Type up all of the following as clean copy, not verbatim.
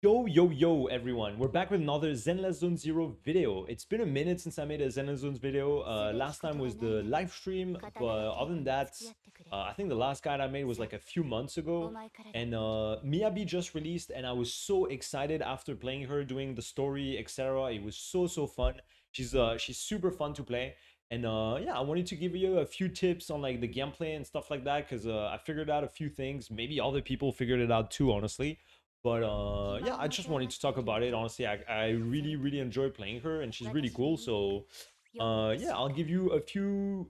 Yo, everyone. We're back with another Zenless Zone Zero video. It's been a minute since I made a Zenless Zones video. Last time was the live stream, but other than that, I think the last guide I made was like a few months ago. And Miyabi just released, and I was so excited after playing her, doing the story, etc. It was so fun. She's super fun to play. And yeah, I wanted to give you a few tips on like the gameplay and stuff like that, because I figured out a few things. Maybe other people figured it out too, honestly. But yeah, I just wanted to talk about it. Honestly, I really enjoy playing her, and she's really cool. So yeah, I'll give you a few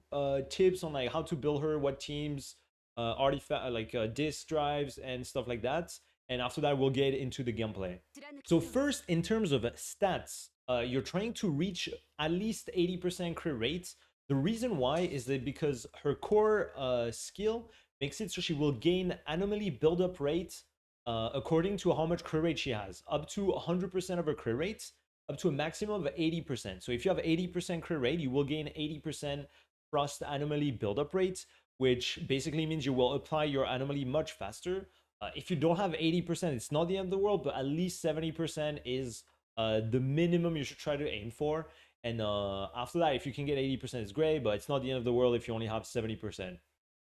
tips on like how to build her, what teams, artifact like disk drives and stuff like that. And after that, we'll get into the gameplay. So first, in terms of stats, you're trying to reach at least 80% crit rate. The reason why is that because her core skill makes it so she will gain anomaly buildup rate according to how much crit rate she has, up to 100% of her crit rate, up to a maximum of 80%. So if you have 80% crit rate, you will gain 80% frost anomaly buildup rate, which basically means you will apply your anomaly much faster. If you don't have 80%, it's not the end of the world, but at least 70% is the minimum you should try to aim for. And after that, if you can get 80%, it's great, but it's not the end of the world if you only have 70%.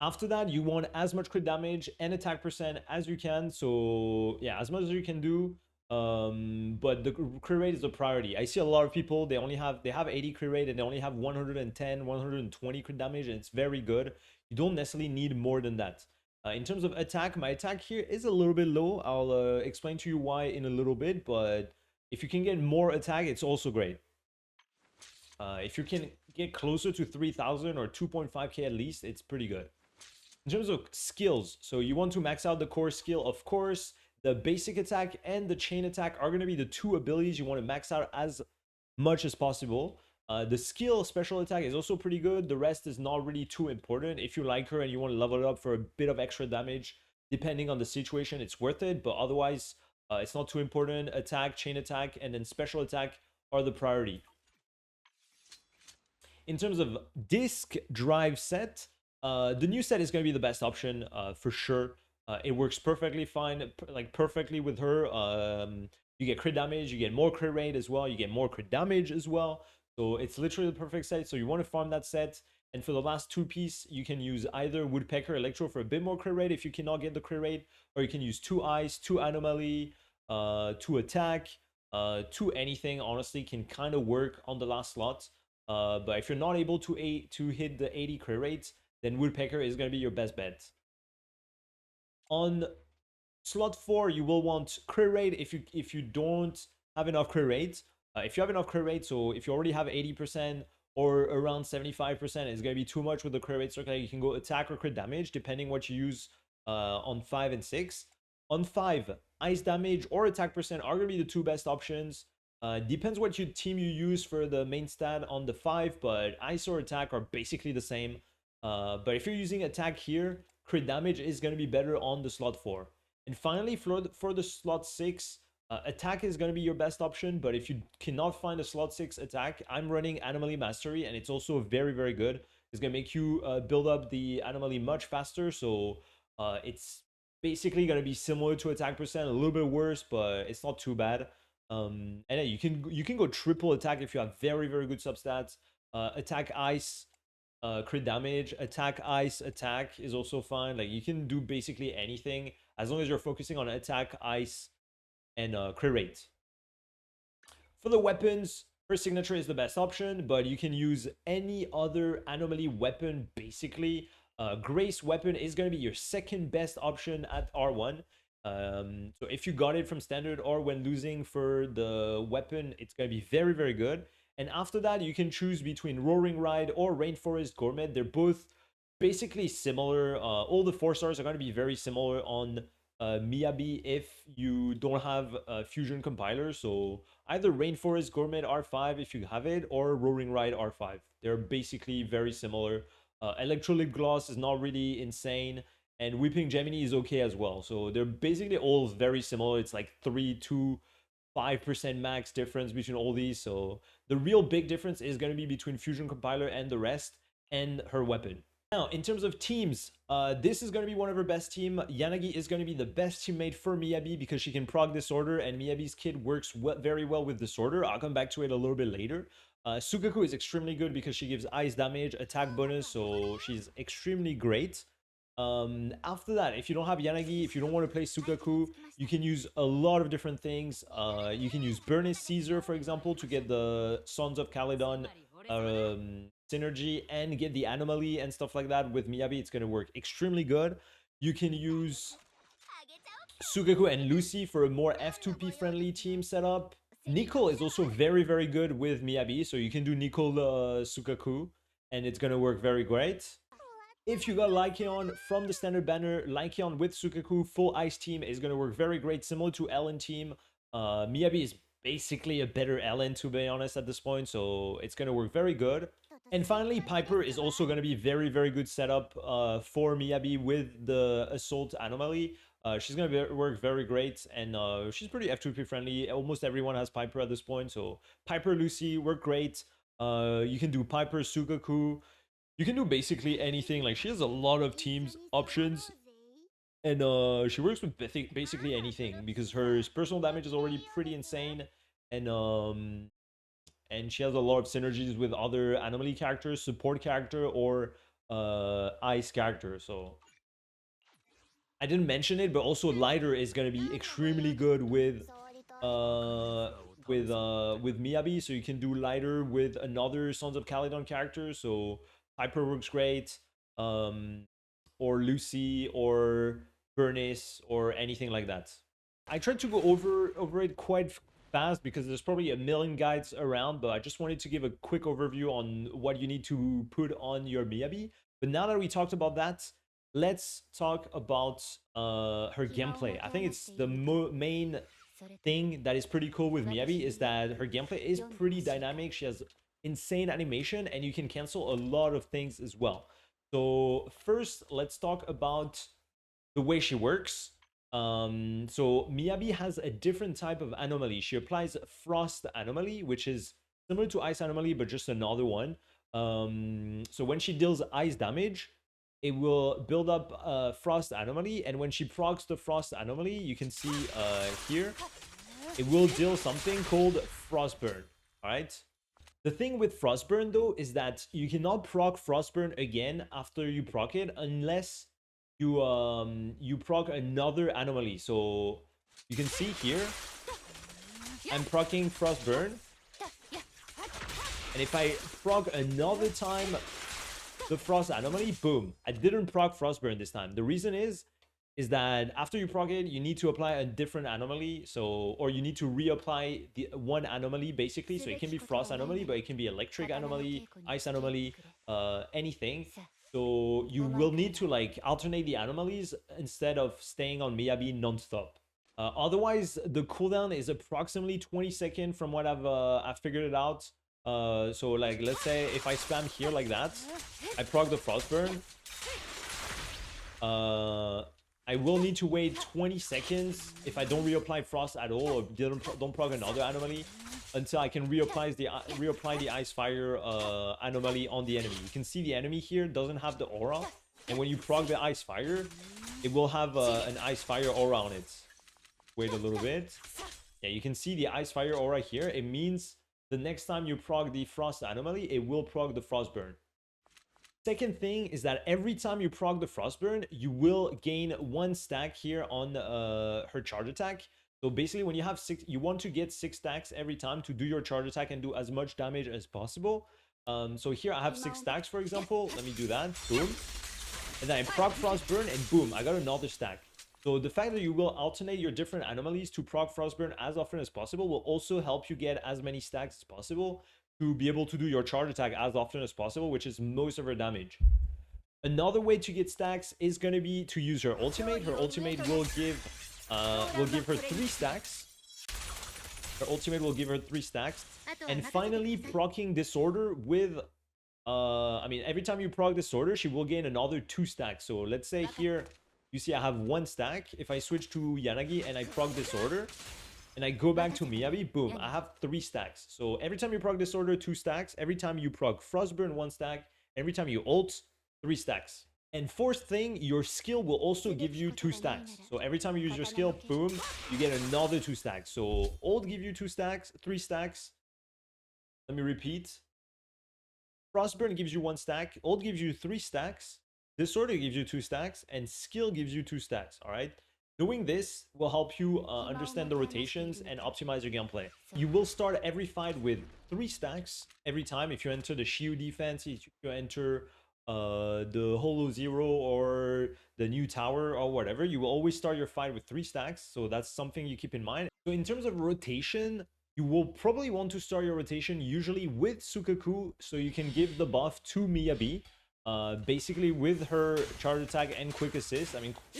After that, you want as much crit damage and attack percent as you can. So yeah, as much as you can do. But the crit rate is a priority. I see a lot of people, they have 80 crit rate and they only have 110, 120 crit damage, and it's very good. You don't necessarily need more than that. In terms of attack, my attack here is a little bit low. I'll explain to you why in a little bit, but if you can get more attack, it's also great. If you can get closer to 3,000 or 2.5k at least, it's pretty good. In terms of skills, so you want to max out the core skill, of course. The basic attack and the chain attack are going to be the two abilities you want to max out as much as possible. The skill special attack is also pretty good. The rest is not really too important. If you like her and you want to level it up for a bit of extra damage, depending on the situation, it's worth it. But otherwise, it's not too important. Attack, chain attack, and then special attack are the priority. In terms of disk drive set, the new set is going to be the best option for sure. It works perfectly fine, like perfectly with her. You get crit damage, you get more crit rate as well, you get more crit damage as well. So it's literally the perfect set. So you want to farm that set. And for the last two piece, you can use either Woodpecker Electro for a bit more crit rate if you cannot get the crit rate, or you can use 2 Ice, 2 Anomaly, 2 Attack, 2 anything. Honestly, can kind of work on the last slot. But if you're not able to hit the 80 crit rate, then Woodpecker is going to be your best bet. On slot 4, you will want crit rate if you don't have enough crit rate. If you have enough crit rate, so if you already have 80% or around 75%, it's going to be too much with the crit rate circle. You can go attack or crit damage, depending what you use on 5 and 6. On 5, ice damage or attack percent are going to be the two best options. Depends what team you use for the main stat on the 5, but ice or attack are basically the same. But if you're using attack here, crit damage is going to be better on the slot 4. And finally, for the slot 6, attack is going to be your best option, but if you cannot find a slot 6 attack, I'm running Anomaly Mastery, and it's also very good. It's going to make you build up the Anomaly much faster, so it's basically going to be similar to attack percent, a little bit worse, but it's not too bad. And yeah, you can go triple attack if you have very good substats. Attack ice, crit damage, attack ice, attack is also fine. Like you can do basically anything as long as you're focusing on attack, ice, and crit rate. For the weapons, her signature is the best option, but you can use any other anomaly weapon basically. Grace weapon is going to be your second best option at R1. So if you got it from standard or when losing for the weapon, it's going to be very good. And after that, you can choose between Roaring Ride or Rainforest Gourmet. They're both basically similar. All the 4 stars are going to be very similar on Miyabi if you don't have a fusion compiler. So either Rainforest Gourmet R5 if you have it, or Roaring Ride R5. They're basically very similar. Electrolyte Gloss is not really insane, and Weeping Gemini is okay as well. So they're basically all very similar. It's like 3 to 5% max difference between all these. So the real big difference is going to be between Fusion Compiler and the rest, and her weapon. Now, in terms of teams, this is going to be one of her best team. Yanagi is going to be the best teammate for Miyabi because she can proc Disorder, and Miyabi's kid works very well with Disorder. I'll come back to it a little bit later. Sukaku is extremely good because she gives ice damage, attack bonus, so she's extremely great. After that, if you don't have Yanagi, if you don't want to play Sukaku, you can use a lot of different things. You can use Bernice Caesar, for example, to get the Sons of Caledon synergy and get the anomaly and stuff like that. With Miyabi, it's going to work extremely good. You can use Sugaku and Lucy for a more F2P friendly team setup. Nicole is also very good with Miyabi, so you can do Nicole Sukaku and it's going to work very great. If you got Lycaon from the standard banner, Lycaon with Sukaku full ice team is going to work very great, similar to Ellen team. Miyabi is basically a better Ellen, to be honest, at this point, so it's going to work very good. And finally, Piper is also going to be very good setup for Miyabi with the Assault Anomaly. She's going to work very great, and she's pretty F2P friendly. Almost everyone has Piper at this point, so Piper, Lucy work great. You can do Piper, Sukaku. You can do basically anything. Like, she has a lot of teams options, and she works with basically anything because her personal damage is already pretty insane, and she has a lot of synergies with other anomaly characters, support character, or ice character. So I didn't mention it, but also Lighter is gonna be extremely good with Miyabi. So you can do Lighter with another Sons of Caledon character. So Piper works great, or Lucy, or Bernice, or anything like that. I tried to go over it quite fast because there's probably a million guides around, but I just wanted to give a quick overview on what you need to put on your Miyabi. But now that we talked about that, let's talk about her gameplay. I think it's the main thing that is pretty cool with Miyabi is that her gameplay is pretty dynamic. She has insane animation, and you can cancel a lot of things as well. So first, let's talk about the way she works. So Miyabi has a different type of anomaly. She applies Frost Anomaly, which is similar to Ice Anomaly, but just another one. So when she deals ice damage, it will build up Frost Anomaly, and when she procs the Frost Anomaly, you can see here, it will deal something called Frostburn. Alright? The thing with Frostburn, though, is that you cannot proc Frostburn again after you proc it unless you proc another anomaly. So you can see here, I'm proccing Frostburn, and if I proc another time the Frost Anomaly, boom, I didn't proc Frostburn this time. The reason is that after you proc it, you need to apply a different anomaly, so, or you need to reapply the one anomaly basically. So it can be Frost Anomaly, but it can be Electric Anomaly, Ice Anomaly, anything. So you will need to like alternate the anomalies instead of staying on Miyabi non-stop. Otherwise, the cooldown is approximately 20 seconds from what I've figured it out. So like, let's say if I spam here like that, I proc the Frostburn. I will need to wait 20 seconds if I don't reapply Frost at all, or don't proc another anomaly, until I can reapply the Ice Fire anomaly on the enemy. You can see the enemy here doesn't have the aura, and when you proc the Ice Fire, it will have an Ice Fire aura on it. Wait a little bit. Yeah, you can see the Ice Fire aura here. It means the next time you proc the Frost anomaly, it will proc the Frostburn. Second thing is that every time you proc the Frostburn, you will gain 1 stack here on her charge attack. So basically, when you have 6, you want to get 6 stacks every time to do your charge attack and do as much damage as possible. So here I have 6 stacks, for example. Let me do that. Boom. And then I proc Frostburn, and boom, I got another stack. So the fact that you will alternate your different anomalies to proc Frostburn as often as possible will also help you get as many stacks as possible to be able to do your charge attack as often as possible, which is most of her damage. Another way to get stacks is going to be to use her ultimate. Her ultimate will give her 3 stacks. Her ultimate will give her 3 stacks. And finally, proccing Disorder with I mean, every time you proc Disorder, she will gain another 2 stacks. So let's say here you see I have 1 stack. If I switch to Yanagi and I proc Disorder and I go back to Miyabi, boom, I have 3 stacks. So every time you proc Disorder, 2 stacks. Every time you proc Frostburn, 1 stack. Every time you ult, 3 stacks. And fourth thing, your skill will also give you 2 stacks. So every time you use your skill, boom, you get another 2 stacks. So ult give you 2 stacks, 3 stacks. Let me repeat. Frostburn gives you 1 stack, ult gives you 3 stacks, Disorder gives you 2 stacks, and skill gives you 2 stacks, alright? Doing this will help you understand the rotations and optimize your gameplay. You will start every fight with 3 stacks every time. If you enter the Shield defense, if you enter the Holo Zero or the new tower or whatever, you will always start your fight with 3 stacks. So that's something you keep in mind. So in terms of rotation, you will probably want to start your rotation usually with Sukaku so you can give the buff to Miyabi. Basically with her charge attack and quick assist,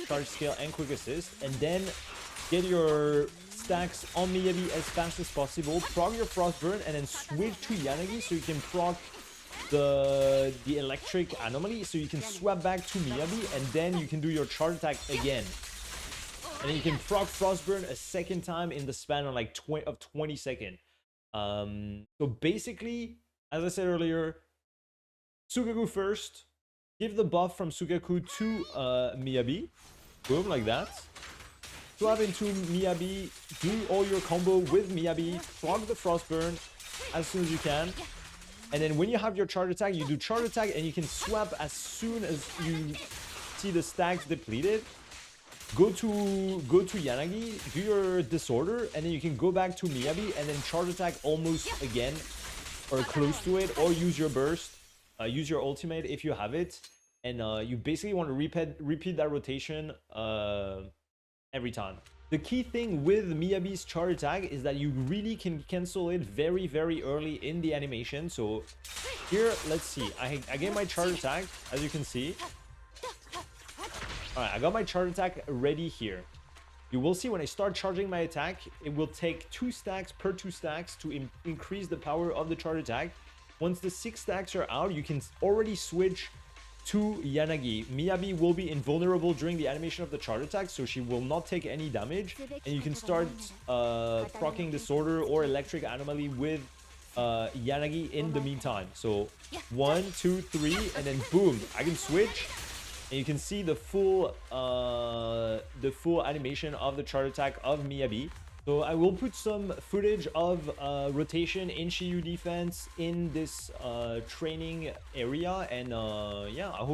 charge scale and quick assist, and then get your stacks on Miyabi as fast as possible, proc your Frostburn, and then switch to Yanagi so you can proc the electric anomaly, so you can swap back to Miyabi, and then you can do your charge attack again. And then you can proc Frostburn a second time in the span of like 20 seconds. So basically, as I said earlier, Sukaku first, give the buff from Sukaku to Miyabi, boom, like that. Swap into Miyabi, do all your combo with Miyabi, proc the Frostburn as soon as you can. And then when you have your charge attack, you do charge attack and you can swap as soon as you see the stacks depleted. Go to Yanagi, do your disorder, and then you can go back to Miyabi and then charge attack almost again or close to it, or use your burst. Use your ultimate if you have it, and you basically want to repeat that rotation every time. The key thing with Miyabi's charge attack is that you really can cancel it very, very early in the animation. So here, let's see. I get my charge attack, as you can see. Alright, I got my charge attack ready here. You will see when I start charging my attack, it will take 2 stacks per 2 stacks to increase the power of the charge attack. Once the 6 stacks are out, you can already switch to Yanagi. Miyabi will be invulnerable during the animation of the charge attack, so she will not take any damage. And you can start proccing Disorder or Electric Anomaly with Yanagi in the meantime. So 1, 2, 3, and then boom, I can switch. And you can see the full animation of the charge attack of Miyabi. So I will put some footage of rotation in Shiyu defense in this training area, and yeah, I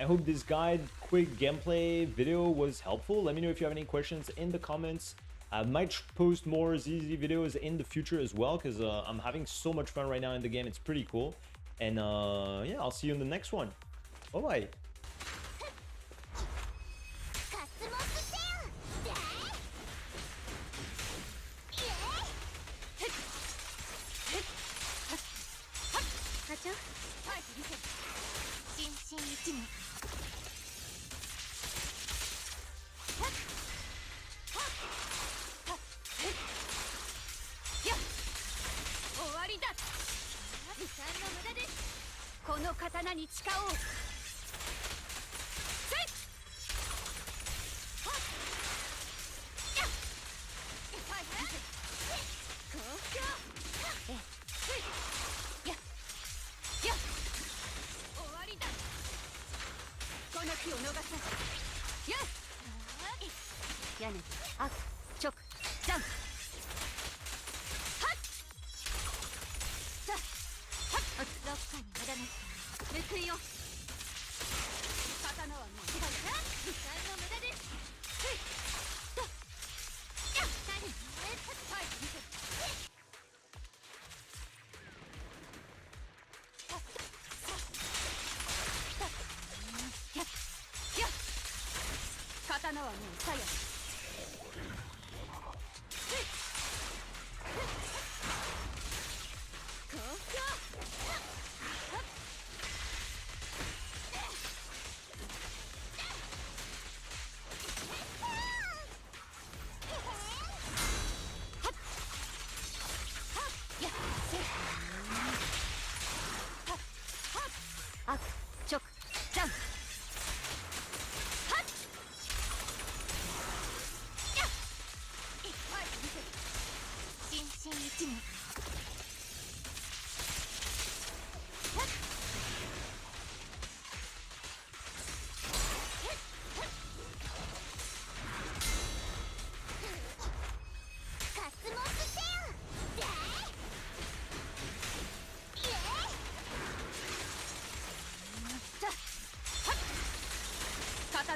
hope this guide quick gameplay video was helpful. Let me know if you have any questions in the comments. I might post more ZZ videos in the future as well, because I'm having so much fun right now in the game. It's pretty cool, and yeah, I'll see you in the next one. Bye bye.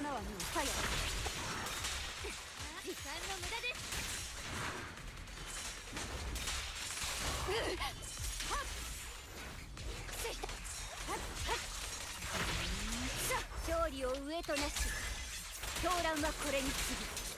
仲間はもうさや時間の無駄です。勝利を上となし、狂乱はこれに次ぐ。